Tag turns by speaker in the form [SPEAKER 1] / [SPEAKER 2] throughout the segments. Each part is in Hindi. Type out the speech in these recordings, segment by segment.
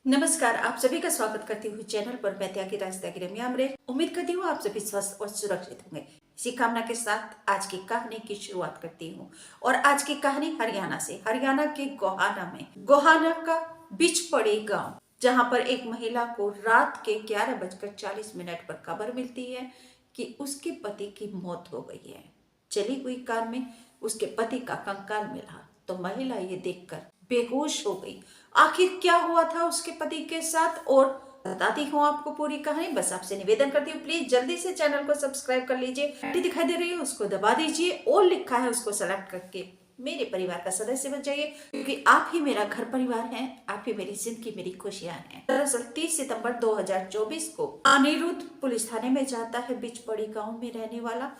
[SPEAKER 1] नमस्कार, आप सभी का स्वागत करती हूँ चैनल पर। मैं त्यागी राजत्यागी रम्या अमरेश। उम्मीद करती हूँ आप सभी स्वस्थ और सुरक्षित होंगे। इसी कामना के साथ आज की कहानी की शुरुआत करती हूँ। और आज की कहानी हरियाणा से, हरियाणा के गोहाना में, गोहाना का बिचपड़ी गांव, जहां पर एक महिला को रात के 11:40 पर खबर मिलती है कि उसके पति की मौत हो गई है। चली हुई कार में उसके पति का कंकाल मिला तो महिला ये देखकर बेहोश हो गई। आखिर क्या हुआ था उसके पति के साथ, और बताती हूँ आपको पूरी कहानी। बस आपसे निवेदन करती हूँ, प्लीज जल्दी से चैनल को सब्सक्राइब कर लीजिए। घंटी दिखाई दे रही है उसको दबा दीजिए, और लिखा है उसको सेलेक्ट करके मेरे परिवार का सदस्य बन जाइए, क्योंकि आप ही मेरा घर परिवार हैं, आप ही मेरी जिंदगी, मेरी खुशियां हैं। दरअसल 30 सितंबर 2024 को अनिरुद्ध पुलिस थाने में जाता है, बिचपड़ी गांव में रहने वाला,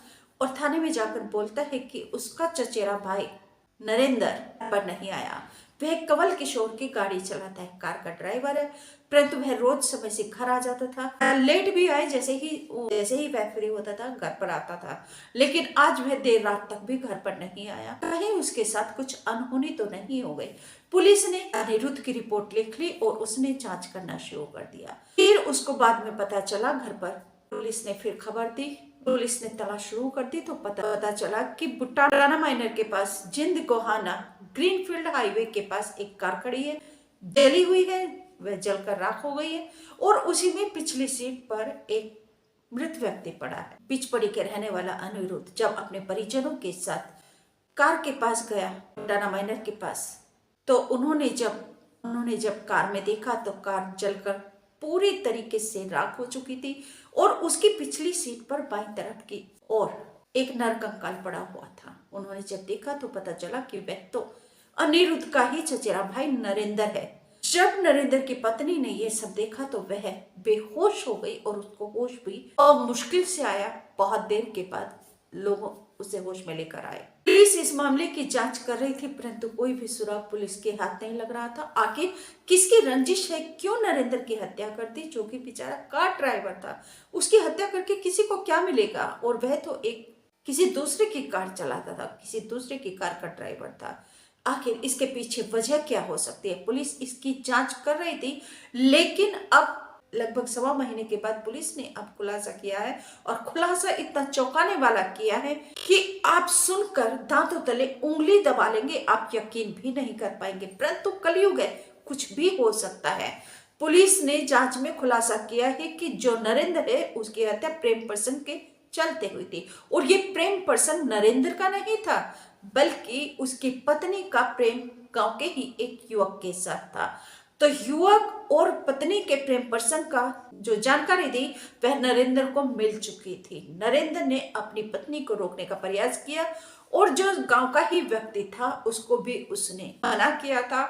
[SPEAKER 1] और थाने में जाकर बोलता है कि उसका चचेरा भाई नरेंद्र पर नहीं आया। वह कवल किशोर की गाड़ी चलाता है, कार का ड्राइवर है, परंतु वह रोज समय से घर आ जाता था। लेट भी आए, जैसे ही वह फ्री होता था घर पर आता था। लेकिन आज वह देर रात तक भी घर पर नहीं आया। कहीं उसके साथ कुछ अनहोनी तो नहीं हो गई। पुलिस ने अनिरुद्ध की रिपोर्ट लिख ली और उसने जांच करना शुरू कर दिया। फिर उसको बाद में पता चला, घर पर पुलिस ने फिर खबर दी, पुलिस ने तलाश शुरू कर दी तो पता चला कि बुट्टाना माइनर के पास, जिंद गोहाना ग्रीनफील्ड हाईवे के पास एक कार खड़ी है, जली हुई है, वह जलकर राख हो गई है, और उसी में पिछली सीट पर एक मृत व्यक्ति पड़ा है। बिचपड़ी के रहने वाला अनिरुद्ध जब अपने परिजनों के साथ कार के पास गया, बुट्टाना माइनर के पास, तो उन्होंने जब कार में देखा तो कार जलकर पूरी तरीके से राख हो चुकी थी, और उसकी पिछली सीट पर बाईं तरफ की और एक नरकंकाल पड़ा हुआ था। उन्होंने जब देखा तो पता चला कि वह तो अनिरुद्ध का ही चचेरा भाई नरेंद्र है। जब नरेंद्र की पत्नी ने यह सब देखा तो वह बेहोश हो गई, और उसको होश भी और मुश्किल से आया। बहुत देर के बाद लोग उसे होश में लेकर आए। पुलिस इस मामले की जांच कर रही थी, परंतु कोई भी सुराग पुलिस के हाथ नहीं लग रहा था। आखिर किसकी रंजिश है, क्यों नरेंद्र की हत्या कर दी, जो कि बेचारा कार ड्राइवर था। उसकी हत्या करके किसी को क्या मिलेगा, और वह तो एक किसी दूसरे की कार चलाता था, किसी दूसरे की कार का ड्राइवर था। आखिर इसके पीछे वजह क्या हो सकती है? पुलिस इसकी जांच कर रही थी, लेकिन अब लगभग 1.25 महीने के बाद पुलिस ने अब खुलासा किया है, और खुलासा इतना चौंकाने वाला किया है कि आप सुनकर दांतों तले उंगली दबा लेंगे, आप यकीन भी नहीं कर पाएंगे। परंतु कलयुग है, कुछ भी हो सकता है। पुलिस ने जांच में खुलासा किया है कि जो नरेंद्र है उसकी हत्या प्रेम प्रसंग के चलते हुई थी, और ये प्रेम प्रसंग नरेंद्र का नहीं था, बल्कि उसकी पत्नी का प्रेम गांव के ही एक युवक के साथ था। तो युवक और पत्नी के प्रेम प्रसंग का जो जानकारी दी वह नरेंद्र को मिल चुकी थी। नरेंद्र ने अपनी पत्नी को रोकने का प्रयास किया, और जो गांव का ही व्यक्ति था उसको भी उसने मना किया था,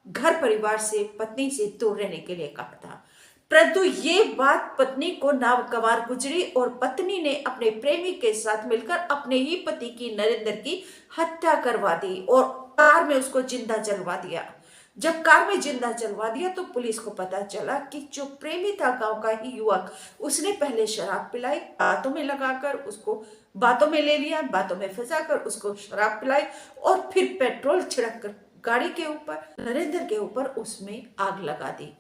[SPEAKER 1] घर परिवार से, पत्नी से दूर रहने के लिए कहा था। परंतु ये बात पत्नी को नागवार गुजरी, और पत्नी ने अपने प्रेमी के साथ मिलकर अपने ही पति की, नरेंद्र की हत्या करवा दी, और कार में उसको जिंदा जलवा दिया। जब कार में जिंदा जलवा दिया तो पुलिस को पता चला कि जो प्रेमी था, गांव का ही युवक, उसने पहले शराब पिलाई, बातों में लगाकर उसको बातों में ले लिया, बातों में फंसाकर उसको शराब पिलाई, और फिर पेट्रोल छिड़क कर गाड़ी के ऊपर, नरेंद्र के ऊपर, उसमें आग लगा दी।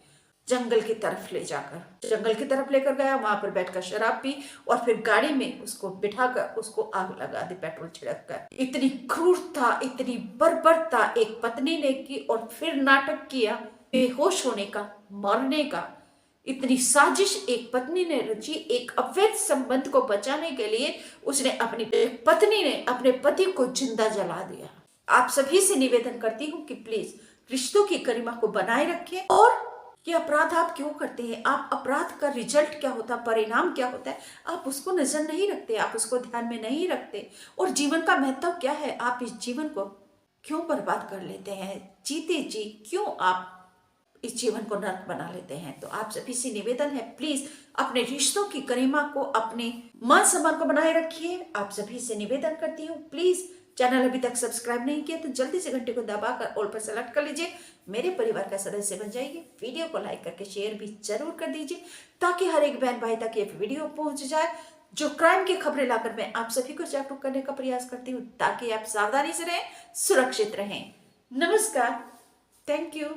[SPEAKER 1] जंगल की तरफ लेकर गया, वहां पर बैठकर शराब पी, और फिर गाड़ी में उसको बिठाकर उसको आग लगा दी पेट्रोल छिड़क कर। इतनी क्रूरता, इतनी बर्बरता एक पत्नी ने की, और फिर नाटक किया बेहोश होने का, मरने का। इतनी साजिश एक पत्नी ने रची, एक अवैध संबंध को बचाने के लिए उसने पत्नी ने अपने पति को जिंदा जला दिया। आप सभी से निवेदन करती हूँ कि प्लीज रिश्तों की गरिमा को बनाए रखें, और ये अपराध आप क्यों करते हैं, आप अपराध का रिजल्ट क्या होता है, परिणाम क्या होता है, आप उसको नजर नहीं रखते, आप उसको ध्यान में नहीं रखते। और जीवन का महत्व क्या है, आप इस जीवन को क्यों बर्बाद कर लेते हैं, जीते जी क्यों आप इस जीवन को नर्क बना लेते हैं। तो आप सभी से निवेदन है, प्लीज अपने रिश्तों की गरिमा को, अपने मान सम्मान को बनाए रखिए। आप सभी से निवेदन करती हूँ, प्लीज चैनल अभी तक सब्सक्राइब नहीं किया तो जल्दी से घंटे को दबाकर ऑल पर सेलेक्ट कर लीजिए, मेरे परिवार का सदस्य बन जाइए। वीडियो को लाइक करके शेयर भी जरूर कर दीजिए, ताकि हर एक बहन भाई तक ये वीडियो पहुंच जाए। जो क्राइम की खबरें लाकर मैं आप सभी को जागरूक करने का प्रयास करती हूँ, ताकि आप सावधानी से रहें, सुरक्षित रहें। नमस्कार, थैंक यू।